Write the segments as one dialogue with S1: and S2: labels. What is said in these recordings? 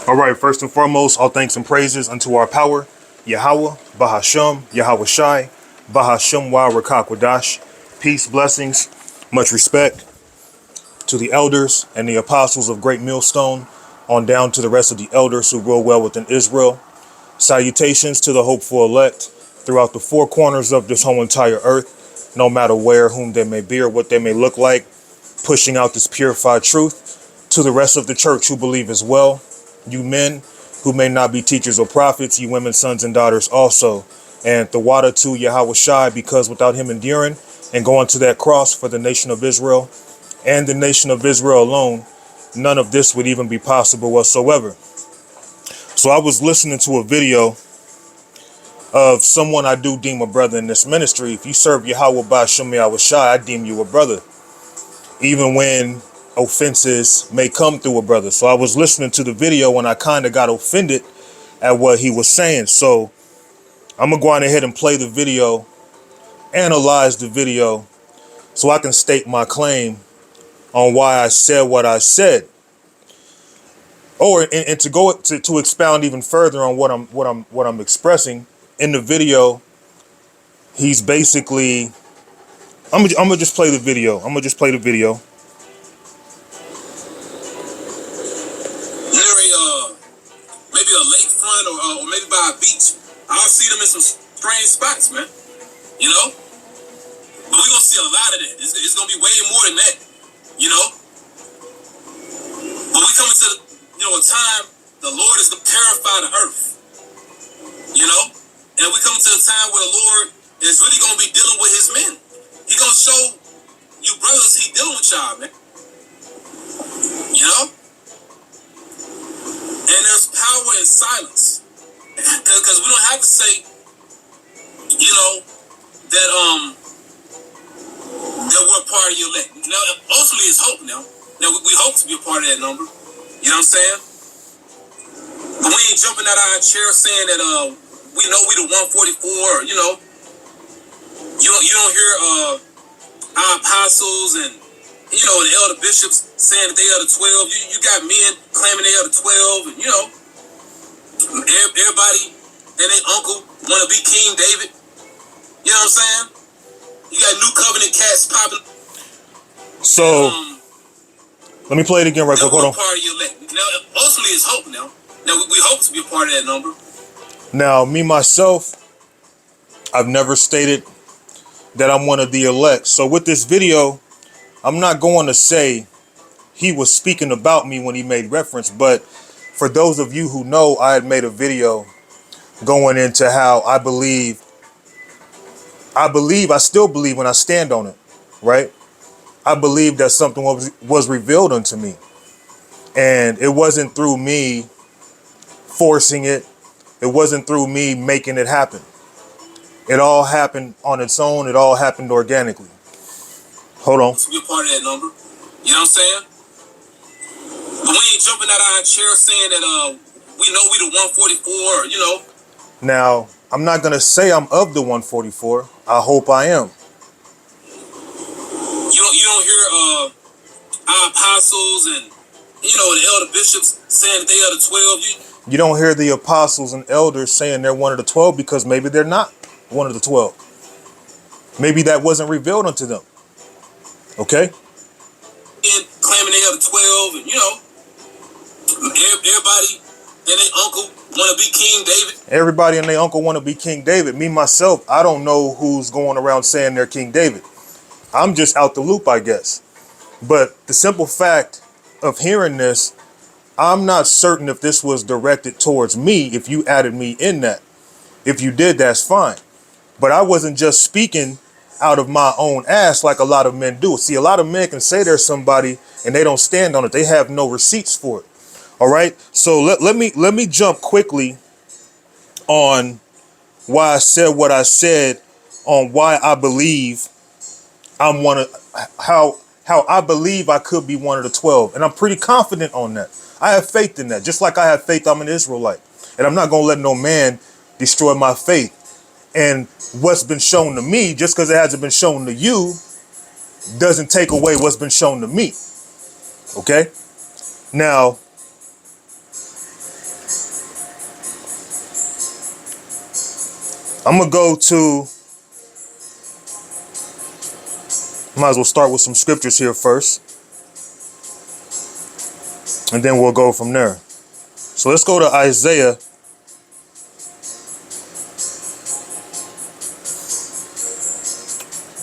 S1: All right, first and foremost, all thanks and praises unto our power, Yahweh, Bahasham, Yahweh Shai, Bahasham Wa Rakakwadash. Peace, blessings, much respect to the elders and the apostles of Great Millstone, on down to the rest of the elders who rule well within Israel. Salutations to the hopeful elect throughout the four corners of this whole entire earth, no matter where, whom they may be, or what they may look like, pushing out this purified truth. To the rest of the church who believe as well, you men who may not be teachers or prophets, you women, sons and daughters also. And the water to Yahweh Shai, because without him enduring and going to that cross for the nation of Israel and the nation of Israel alone, none of this would even be possible whatsoever. So I was listening to a video of someone I do deem a brother in this ministry. If you serve Yahweh by Shem Yahweh Shai, I deem you a brother, even when offenses may come through a brother. So I was listening to the video and I kind of got offended at what he was saying. So I'm gonna go on ahead and play the video, analyze the video, so I can state my claim on why I said what I said. And to go to expound even further on what I'm expressing in the video, he's basically, I'm gonna just play the video.
S2: Near maybe a lakefront or maybe by a beach. I'll see them in some strange spots, man. You know? But we're gonna see a lot of that. It's gonna be way more than that. You know? But we coming to a time the Lord is to purify the earth. You know? And we coming to a time where the Lord is really gonna be dealing with his men. He gonna show you brothers he dealing with y'all, man. You know? And there's power in silence. Because we don't have to say, that we're part of your elect. Now, ultimately, it's hope now. Now, we hope to be a part of that number. You know what I'm saying? But we ain't jumping out of our chair saying that we know we the 144. You don't hear our apostles and the elder bishops saying that they are the 12. You got men claiming they are the 12, and everybody and their uncle want to be King David. You know what I'm saying? You got New Covenant cats popping.
S1: So let me play it again right quick. Hold on.
S2: Part of your elect. Now, ultimately, it's hope now. Now, we hope to be a part of that number.
S1: Now, me, myself, I've never stated that I'm one of the elect. So with this video, I'm not going to say he was speaking about me when he made reference. But for those of you who know, I had made a video going into how I still believe when I stand on it, right? I believe that something was revealed unto me. And it wasn't through me forcing it. It wasn't through me making it happen. It all happened on its own. It all happened organically. Hold on.
S2: To be a part of that number. You know what I'm saying? But we ain't jumping out of our chair saying that we know we the 144,
S1: Now, I'm not going to say I'm of the 144. I hope I am.
S2: You don't hear our apostles and the elder bishops saying that they are the 12.
S1: You don't hear the apostles and elders saying they're one of the 12 because maybe they're not one of the 12. Maybe that wasn't revealed unto them. Okay?
S2: And claiming they are the 12, and everybody and their uncle want to be King David.
S1: Everybody and their uncle want to be King David. Me, myself, I don't know who's going around saying they're King David. I'm just out the loop, I guess. But the simple fact of hearing this, I'm not certain if this was directed towards me, if you added me in that. If you did, that's fine. But I wasn't just speaking out of my own ass like a lot of men do. See, a lot of men can say they're somebody and they don't stand on it. They have no receipts for it. All right. So let me jump quickly on why I said what I said, on why I believe I'm one of, how I believe I could be one of the 12. And I'm pretty confident on that. I have faith in that, just like I have faith I'm an Israelite. And I'm not going to let no man destroy my faith. And what's been shown to me, just because it hasn't been shown to you, doesn't take away what's been shown to me. Okay? Now, I'm going to go to, might as well start with some scriptures here first. And then we'll go from there. So let's go to Isaiah.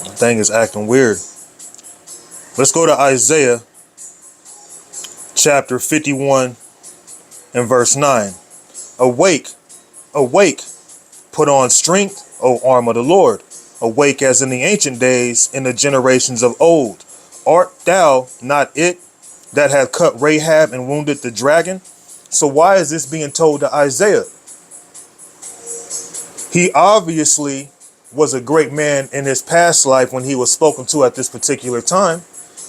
S1: The thing is acting weird. Let's go to Isaiah chapter 51 and verse 9. Awake, awake, put on strength, O arm of the Lord. Awake as in the ancient days, in the generations of old. Art thou not it that hath cut Rahab and wounded the dragon? So why is this being told to Isaiah? He obviously was a great man in his past life when he was spoken to at this particular time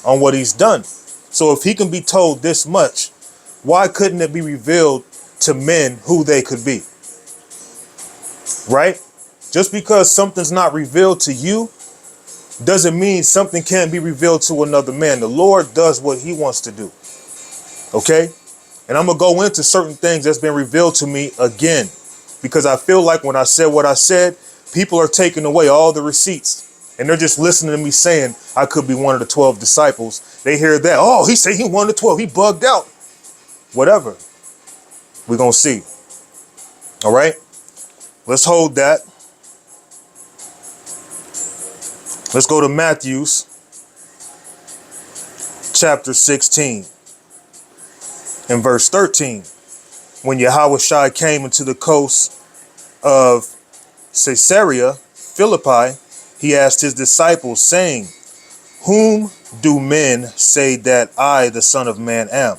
S1: on what he's done. So if he can be told this much, why couldn't it be revealed to men who they could be? Right? Just because something's not revealed to you doesn't mean something can't be revealed to another man. The Lord does what he wants to do. Okay? And I'm going to go into certain things that's been revealed to me again, because I feel like when I said what I said, people are taking away all the receipts and they're just listening to me saying I could be one of the 12 disciples. They hear that. Oh, he said he one of the 12. He bugged out. Whatever. We're going to see. All right. Let's hold that. Let's go to Matthew's chapter 16 and verse 13. When Yahushua came into the coast of Caesarea Philippi, he asked his disciples, saying, whom do men say that I, the Son of Man, am?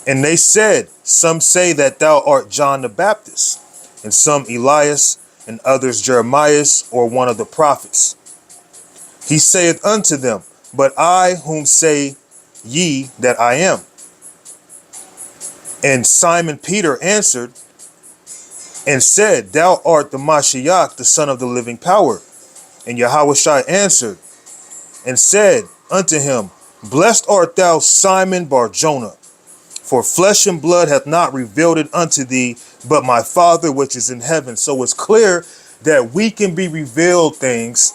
S1: And they said, some say that thou art John the Baptist, and some Elias, and others Jeremias, or one of the prophets. He saith unto them, but I, whom say ye that I am? And Simon Peter answered and said, thou art the Mashiach, the Son of the living power. And Yahushua answered and said unto him, blessed art thou, Simon Bar-Jonah, for flesh and blood hath not revealed it unto thee, but my Father which is in heaven. So it's clear that we can be revealed things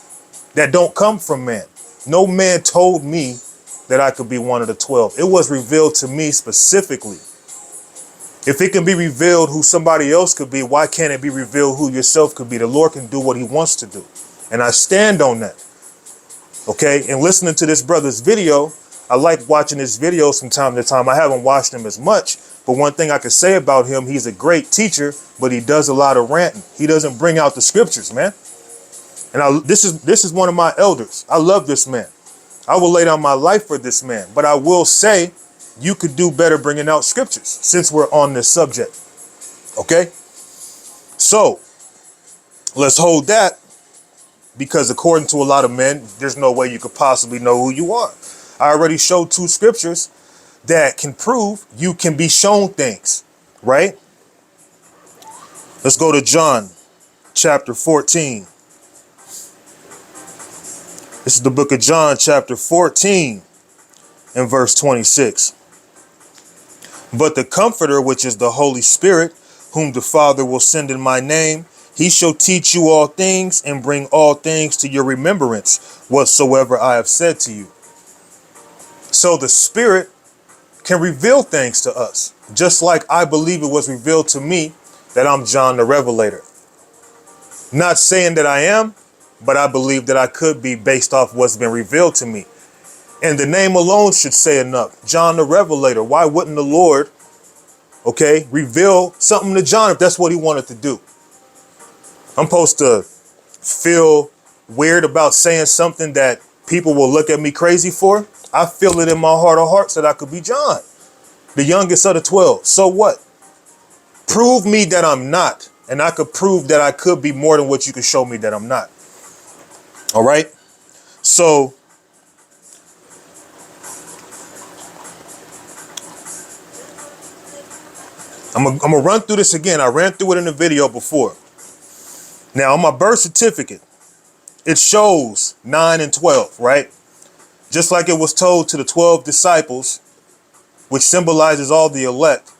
S1: that don't come from man. No man told me that I could be one of the 12. It was revealed to me specifically. If it can be revealed who somebody else could be, why can't it be revealed who yourself could be? The Lord can do what he wants to do. And I stand on that. Okay. And listening to this brother's video, I like watching his videos from time to time. I haven't watched him as much, but one thing I could say about him, he's a great teacher, but he does a lot of ranting. He doesn't bring out the scriptures, man. And this is one of my elders. I love this man. I will lay down my life for this man, but I will say you could do better bringing out scriptures since we're on this subject. Okay. So let's hold that, because according to a lot of men, there's no way you could possibly know who you are. I already showed 2 scriptures that can prove you can be shown things, right? Let's go to John chapter 14. This is the book of John chapter 14 and verse 26. But the Comforter, which is the Holy Spirit, whom the Father will send in my name, he shall teach you all things and bring all things to your remembrance, whatsoever I have said to you. So the Spirit can reveal things to us, just like I believe it was revealed to me that I'm John the Revelator. Not saying that I am, but I believe that I could be based off what's been revealed to me. And the name alone should say enough. John the Revelator. Why wouldn't the Lord, okay, reveal something to John if that's what he wanted to do? I'm supposed to feel weird about saying something that people will look at me crazy for? I feel it in my heart of hearts that I could be John, the youngest of the 12. So what? Prove me that I'm not, and I could prove that I could be more than what you could show me that I'm not. All right. So I'm gonna run through this again. I ran through it in the video before. Now on my birth certificate, it shows 9 and 12, right? Just like it was told to the 12 disciples, which symbolizes all the elect,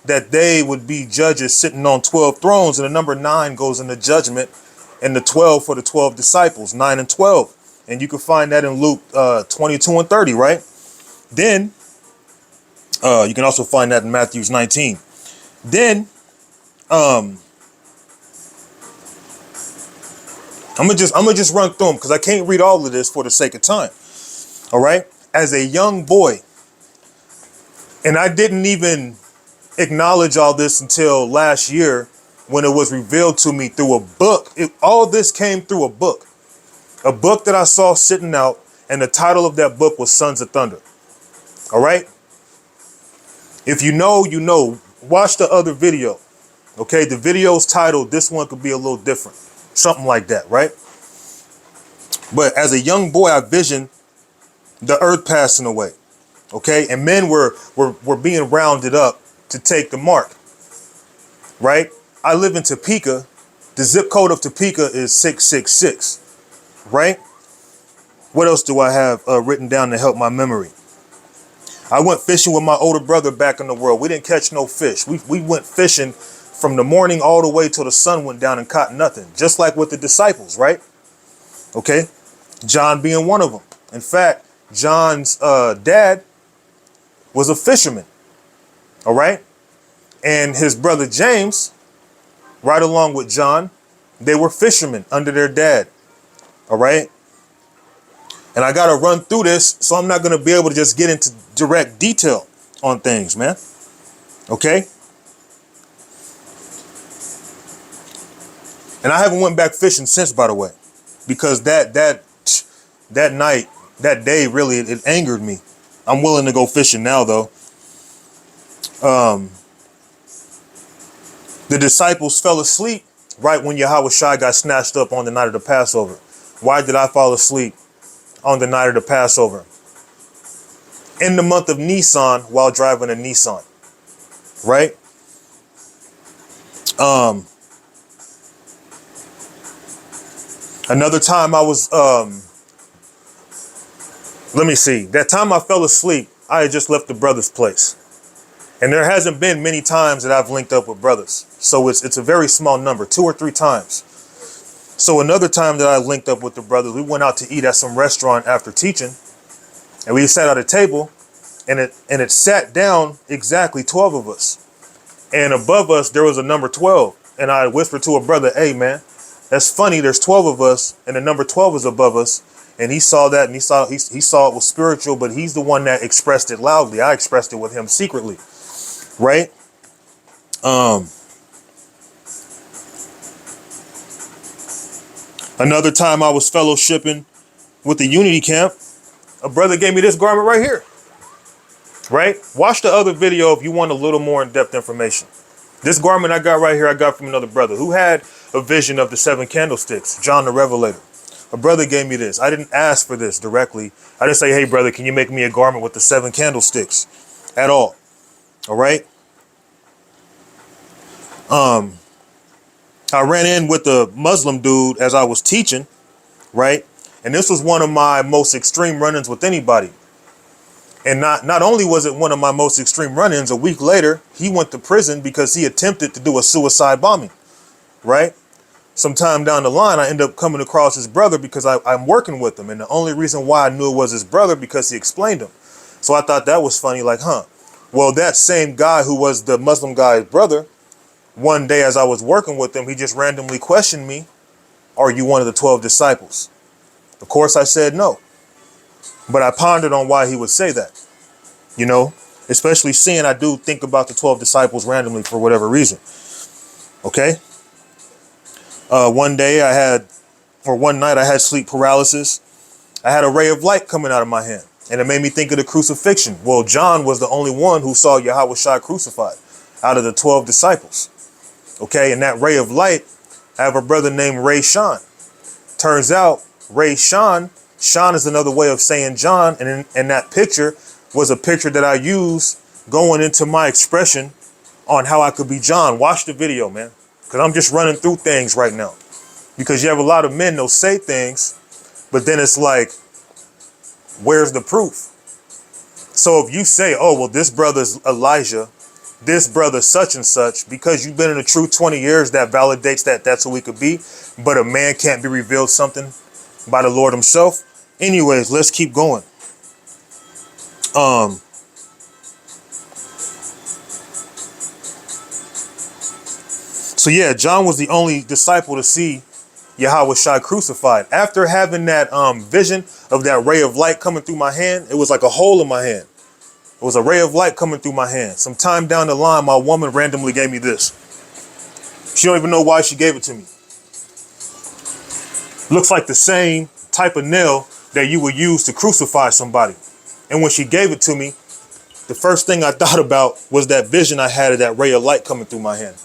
S1: that they would be judges sitting on 12 thrones, and the number 9 goes into judgment and the 12 for the 12 disciples, 9 and 12. And you can find that in Luke 22 and 30, right? Then you can also find that in Matthew's 19. Then I'm gonna just run through them because I can't read all of this for the sake of time. All right. As a young boy, and I didn't even acknowledge all this until last year when it was revealed to me through a book. All this came through a book that I saw sitting out, and the title of that book was Sons of Thunder. All right. If you know, you know. Watch the other video. Okay, the video's titled, this one could be a little different. Something like that, right? But as a young boy, I visioned the earth passing away. Okay, and men were being rounded up to take the mark. Right? I live in Topeka. The zip code of Topeka is 666. Right? What else do I have written down to help my memory? I went fishing with my older brother back in the world. We didn't catch no fish. We went fishing from the morning all the way till the sun went down and caught nothing. Just like with the disciples, right? Okay. John being one of them. In fact, John's dad was a fisherman. All right. And his brother James, right along with John, they were fishermen under their dad. All right. And I got to run through this, so I'm not going to be able to just get into direct detail on things, man. Okay. And I haven't went back fishing since, by the way, because that night, that day, really, it angered me. I'm willing to go fishing now, though. The disciples fell asleep right when Yahushua got snatched up on the night of the Passover. Why did I fall asleep on the night of the Passover? In the month of Nisan while driving a Nissan, right? Another time I was, let me see. That time I fell asleep, I had just left the brother's place. And there hasn't been many times that I've linked up with brothers. So it's a very small number, 2 or 3 times. So another time that I linked up with the brothers, we went out to eat at some restaurant after teaching. And we sat at a table, and it sat down exactly 12 of us. And above us, there was a number 12. And I whispered to a brother, hey, man, that's funny. There's 12 of us, and the number 12 is above us. And he saw that, and he saw it was spiritual, but he's the one that expressed it loudly. I expressed it with him secretly, right? Another time I was fellowshipping with the Unity Camp, a brother gave me this garment right here, right? Watch the other video if you want a little more in-depth information. This garment I got right here, I got from another brother who had a vision of the 7 candlesticks, John the Revelator. A brother gave me this. I didn't ask for this directly. I didn't say, hey, brother, can you make me a garment with the 7 candlesticks at all? All right. I ran in with a Muslim dude as I was teaching, right? And this was one of my most extreme run-ins with anybody. And not only was it one of my most extreme run-ins, a week later, he went to prison because he attempted to do a suicide bombing, right? Sometime down the line, I ended up coming across his brother because I'm working with him. And the only reason why I knew it was his brother because he explained him. So I thought that was funny, like, well, that same guy who was the Muslim guy's brother, one day as I was working with him, he just randomly questioned me, are you one of the 12 disciples? Of course, I said no. But I pondered on why he would say that, you know, especially seeing I do think about the 12 disciples randomly for whatever reason. Okay. One night I had sleep paralysis. I had a ray of light coming out of my hand, and it made me think of the crucifixion. Well, John was the only one who saw Yahushua crucified out of the 12 disciples. Okay. And that ray of light, I have a brother named Ray Sean. Turns out Ray Sean is another way of saying John. And that picture was a picture that I used going into my expression on how I could be John. Watch the video, man, because I'm just running through things right now, because you have a lot of men, they'll say things, but then it's like, where's the proof? So if you say, oh, well, this brother's Elijah this brother such and such, because you've been in the truth 20 years, that validates that that's who we could be. But a man can't be revealed something by the Lord himself. Anyways, let's keep going. So yeah, John was the only disciple to see Yahweh Shai crucified. After having that vision of that ray of light coming through my hand, it was like a hole in my hand. It was a ray of light coming through my hand. Some time down the line, my woman randomly gave me this. She don't even know why she gave it to me. Looks like the same type of nail that you would use to crucify somebody. And when she gave it to me, the first thing I thought about was that vision I had of that ray of light coming through my hand.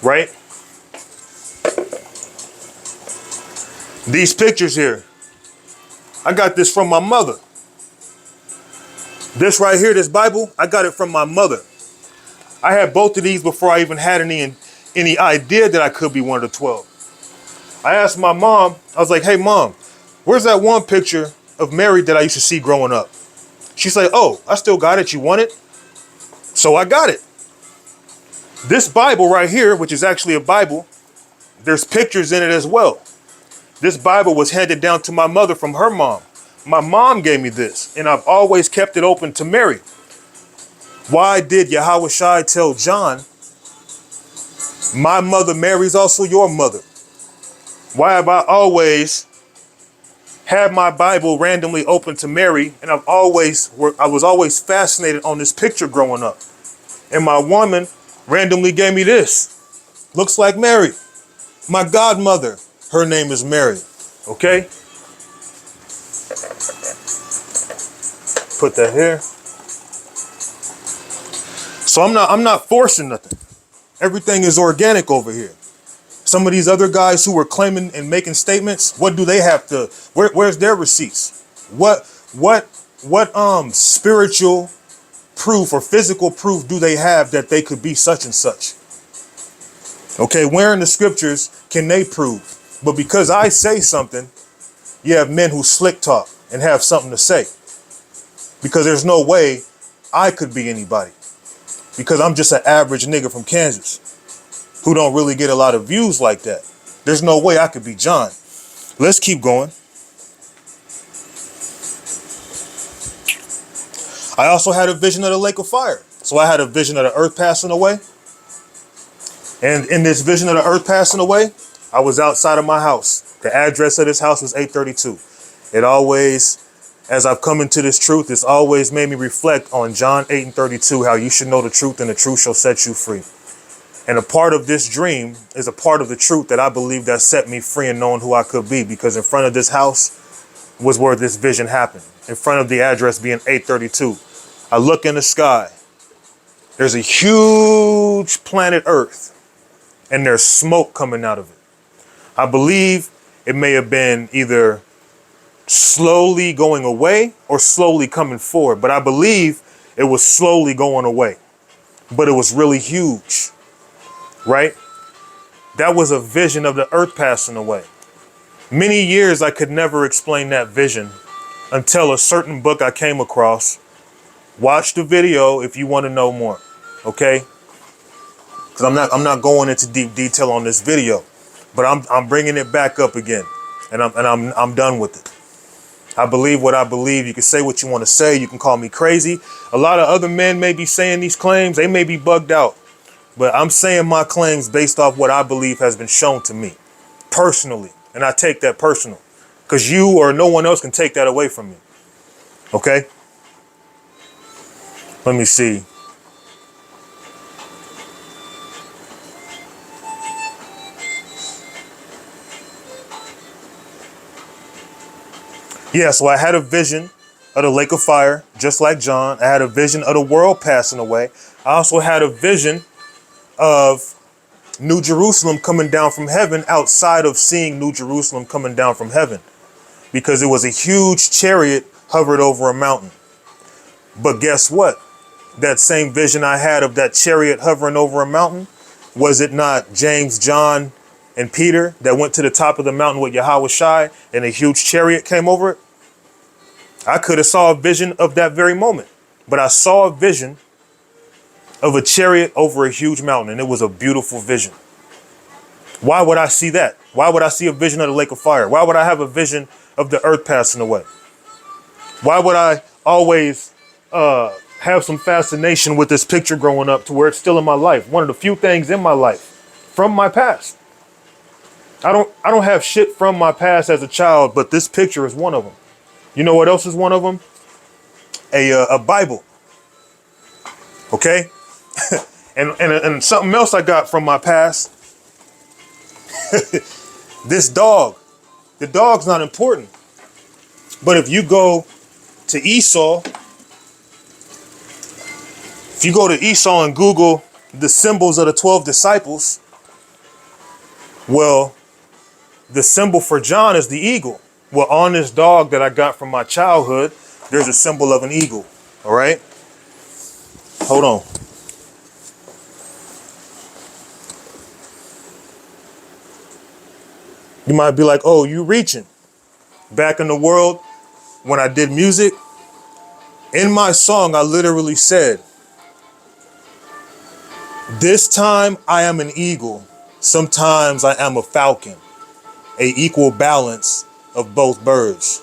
S1: Right? These pictures here, I got this from my mother. This right here, this Bible, I got it from my mother. I had both of these before I even had any idea that I could be one of the 12. I asked my mom, I was like, hey mom, where's that one picture of Mary that I used to see growing up? She said, oh, I still got it. You want it? So I got it. This Bible right here, which is actually a Bible, there's pictures in it as well. This Bible was handed down to my mother from her mom. My mom gave me this, and I've always kept it open to Mary. Why did Yahweh Shai tell John, my mother Mary's also your mother? Why have I always had my Bible randomly open to Mary, and I was always fascinated on this picture growing up. And my woman randomly gave me this. Looks like Mary. My godmother, her name is Mary. Okay? Put that here. So I'm not forcing nothing. Everything is organic over here. Some of these other guys who were claiming and making statements, what do they have to, where's their receipts? What spiritual proof or physical proof do they have that they could be such and such? Okay, where in the scriptures can they prove? But because I say something, you have men who slick talk and have something to say. Because there's no way I could be anybody. Because I'm just an average nigga from Kansas who don't really get a lot of views like that. There's no way I could be John. Let's keep going. I also had a vision of the lake of fire. So I had a vision of the earth passing away. And in this vision of the earth passing away, I was outside of my house. The address of this house was 832. It always, as I've come into this truth, it's always made me reflect on John 8:32, how you should know the truth and the truth shall set you free. And a part of this dream is a part of the truth that I believe that set me free and knowing who I could be, because in front of this house was where this vision happened. In front of the address being 832. I look in the sky. There's a huge planet Earth, and there's smoke coming out of it. I believe it may have been either slowly going away or slowly coming forward, but I believe it was slowly going away, but it was really huge, right? That was a vision of the earth passing away. Many years I could never explain that vision until a certain book I came across. Watch the video if you want to know more, okay? Because I'm not going into deep detail on this video, but I'm bringing it back up again, and I'm done with it. I believe what I believe. You can say what you want to say. You can call me crazy. A lot of other men may be saying these claims. They may be bugged out, but I'm saying my claims based off what I believe has been shown to me personally, and I take that personal, because you or no one else can take that away from me. Okay? Let me see. Yeah, so I had a vision of the lake of fire, just like John. I had a vision of the world passing away. I also had a vision of New Jerusalem coming down from heaven outside of seeing New Jerusalem coming down from heaven, because it was a huge chariot hovered over a mountain. But guess what? That same vision I had of that chariot hovering over a mountain, was it not James, John, and Peter that went to the top of the mountain with Yahweh Shai and a huge chariot came over it? I could have saw a vision of that very moment, but I saw a vision of a chariot over a huge mountain, and it was a beautiful vision. Why would I see that? Why would I see a vision of the lake of fire? Why would I have a vision of the earth passing away? Why would I always have some fascination with this picture growing up to where it's still in my life? One of the few things in my life from my past. I don't have shit from my past as a child, but this picture is one of them. You know what else is one of them? A Bible. Okay? and something else I got from my past. This dog. The dog's not important. But if you go to Esau, and Google the symbols of the 12 disciples, well, the symbol for John is the eagle. Well, on this dog that I got from my childhood, there's a symbol of an eagle. All right? Hold on. You might be like, oh, you reaching. Back in the world, when I did music, in my song, I literally said, this time I am an eagle. Sometimes I am a falcon. A equal balance of both birds.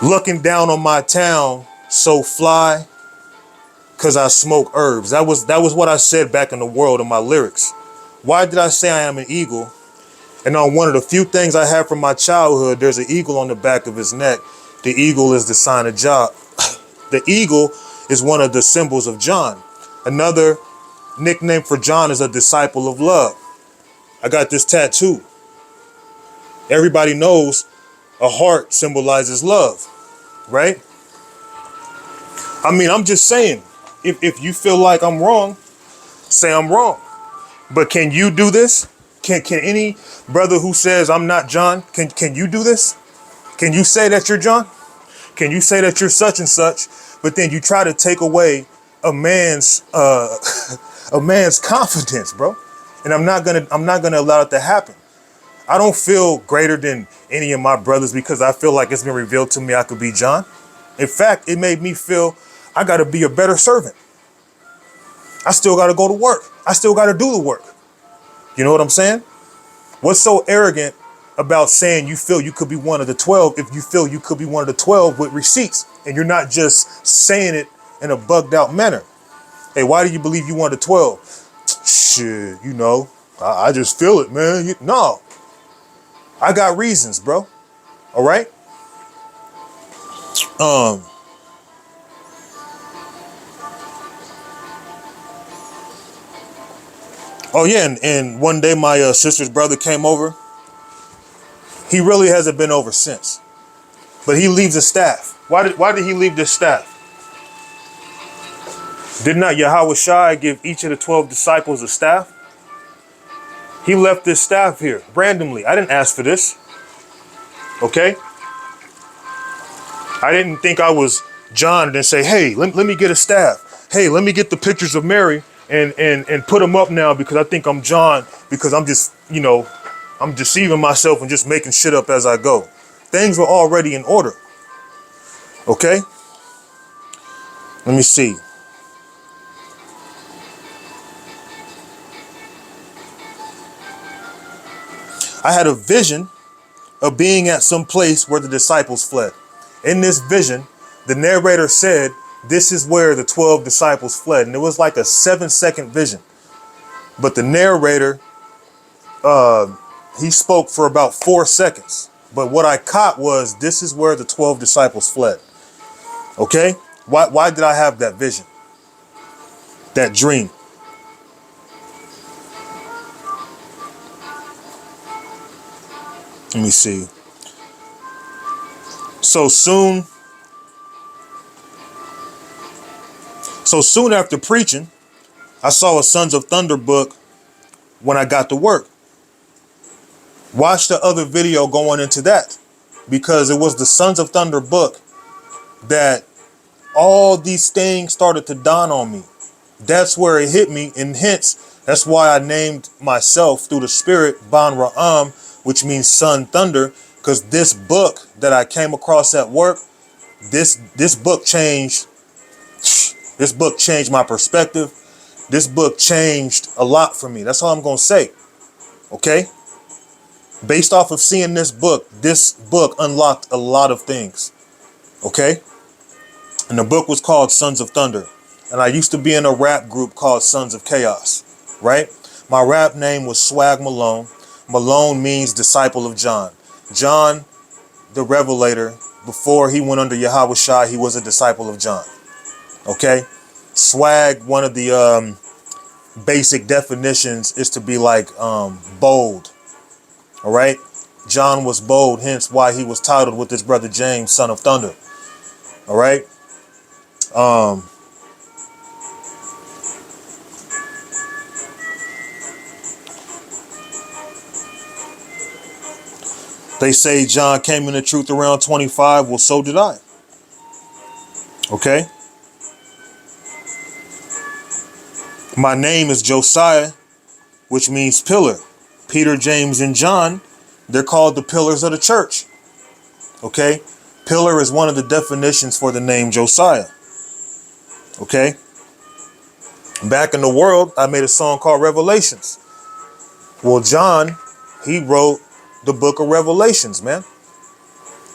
S1: Looking down on my town, so fly, cause I smoke herbs. That was what I said back in the world in my lyrics. Why did I say I am an eagle? And on one of the few things I have from my childhood, there's an eagle on the back of his neck. The eagle is the sign of John. The eagle is one of the symbols of John. Another nickname for John is a disciple of love. I got this tattoo. Everybody knows a heart symbolizes love, right? I mean, I'm just saying, if you feel like I'm wrong, say I'm wrong. But can you do this? Can any brother who says I'm not John, can you do this? Can you say that you're John? Can you say that you're such and such, but then you try to take away a man's confidence, bro? And I'm not gonna allow it to happen. I don't feel greater than any of my brothers because I feel like it's been revealed to me I could be John. In fact, it made me feel I got to be a better servant. I still got to go to work. I still got to do the work. You know what I'm saying? What's so arrogant about saying you feel you could be one of the 12 if you feel you could be one of the 12 with receipts and you're not just saying it in a bugged out manner? Hey, why do you believe you one of the 12? Shit, you know, I just feel it, man. No. I got reasons, bro. All right. Oh yeah, and one day my sister's brother came over. He really hasn't been over since, but he leaves a staff. Why did he leave this staff? Did not Yahweh Shai give each of the 12 disciples a staff? He left this staff here randomly. I didn't ask for this. Okay? I didn't think I was John and say, hey, let me get a staff. Hey, let me get the pictures of Mary and put them up now because I think I'm John because I'm just, you know, I'm deceiving myself and just making shit up as I go. Things were already in order. Okay? Let me see. I had a vision of being at some place where the disciples fled. In this vision, the narrator said, this is where the 12 disciples fled. And it was like a 7-second vision. But the narrator, he spoke for about 4 seconds. But what I caught was, this is where the 12 disciples fled. Okay? Why did I have that vision? That dream? Let me see. So soon after preaching, I saw a Sons of Thunder book when I got to work. Watch the other video going into that because it was the Sons of Thunder book that all these things started to dawn on me. That's where it hit me, and hence that's why I named myself through the Spirit Ban Ra'am, which means Son Thunder, because this book that I came across at work, this book changed This book changed my perspective. This book changed a lot for me. That's all I'm going to say. Okay? Based off of seeing this book unlocked a lot of things. Okay? And the book was called Sons of Thunder. And I used to be in a rap group called Sons of Chaos. Right? My rap name was Swag Malone. Malone means disciple of John. John, the Revelator, before he went under Yahweh Shai, he was a disciple of John. Okay? Swag, one of the basic definitions is to be like bold. All right? John was bold, hence why he was titled with his brother James, Son of Thunder. All right? They say John came into truth around 25. Well, so did I. Okay? My name is Josiah, which means pillar. Peter, James, and John, they're called the pillars of the church. Okay? Pillar is one of the definitions for the name Josiah. Okay? Back in the world, I made a song called Revelations. Well, John, he wrote the book of Revelations, man.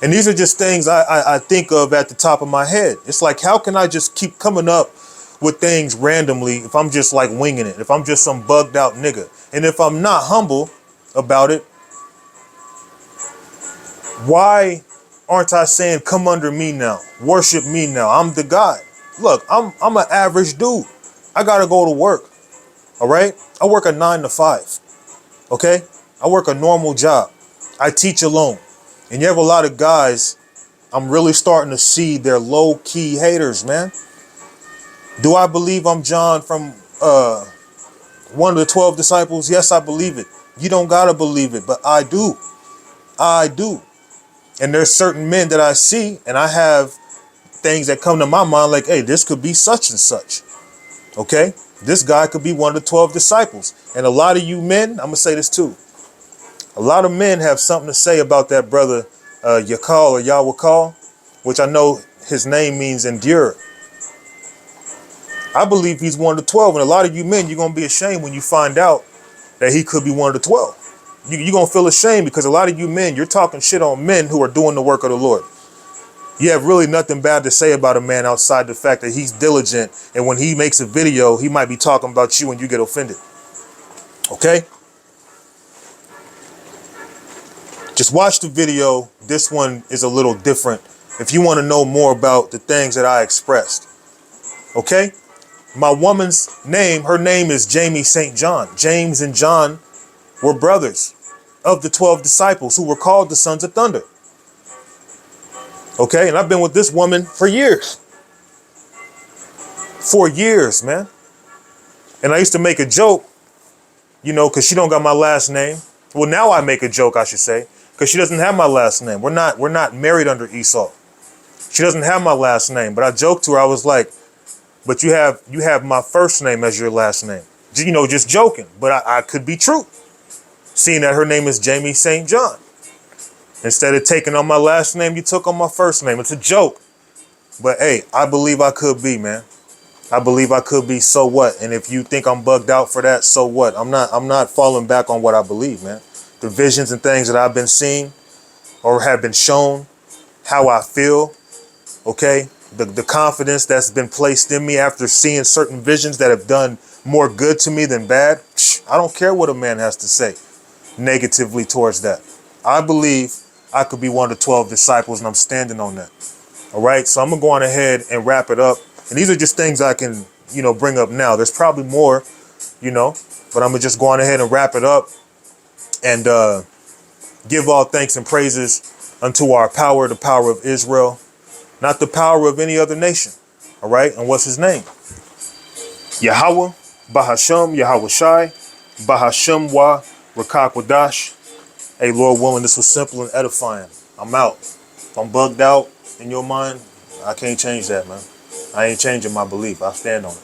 S1: And these are just things I think of at the top of my head. It's like, how can I just keep coming up with things randomly if I'm just like winging it, if I'm just some bugged out nigga? And if I'm not humble about it, why aren't I saying, come under me now, worship me now, I'm the God? Look, I'm an average dude. I gotta go to work. All right? I work a 9 to 5. Okay? I work a normal job. I teach alone. And you have a lot of guys, I'm really starting to see they're low-key haters, man. Do I believe I'm John from one of the 12 disciples? Yes, I believe it. You don't gotta believe it, but I do. I do. And there's certain men that I see, and I have things that come to my mind like, hey, this could be such and such. Okay? This guy could be one of the 12 disciples. And a lot of you men, I'm going to say this too. A lot of men have something to say about that brother Yakal or Yahweh, which I know his name means endure. I believe he's one of the 12. And a lot of you men, you're going to be ashamed when you find out that he could be one of the 12. You're going to feel ashamed because a lot of you men, you're talking shit on men who are doing the work of the Lord. You have really nothing bad to say about a man outside the fact that he's diligent. And when he makes a video, he might be talking about you and you get offended. Okay? Just watch the video. This one is a little different if you want to know more about the things that I expressed. Okay? My woman's name, her name is Jamie St. John. James and John were brothers of the 12 disciples who were called the Sons of Thunder. Okay, and I've been with this woman for years. For years, man. And I used to make a joke, you know, because she don't got my last name. Well, now I make a joke, I should say, because she doesn't have my last name. We're not married under Esau. She doesn't have my last name. But I joked to her, I was like, but you have my first name as your last name. You know, just joking. But I could be true. Seeing that her name is Jamie St. John. Instead of taking on my last name, you took on my first name. It's a joke. But hey, I believe I could be, man. I believe I could be, so what? And if you think I'm bugged out for that, so what? I'm not falling back on what I believe, man. The visions and things that I've been seeing or have been shown, how I feel, okay? The confidence that's been placed in me after seeing certain visions that have done more good to me than bad. I don't care what a man has to say negatively towards that. I believe I could be one of the 12 disciples, and I'm standing on that. All right, so I'm going to go on ahead and wrap it up. And these are just things I can, you know, bring up now. There's probably more, you know, but I'm going to just go on ahead and wrap it up and give all thanks and praises unto our power, the power of Israel, not the power of any other nation. All right, and what's his name? Yahweh, Bahasham, Yahweh Shai, Bahasham Wa, Rakak Wadash. Hey, Lord willing, this was simple and edifying. I'm out. If I'm bugged out in your mind, I can't change that, man. I ain't changing my belief. I stand on it.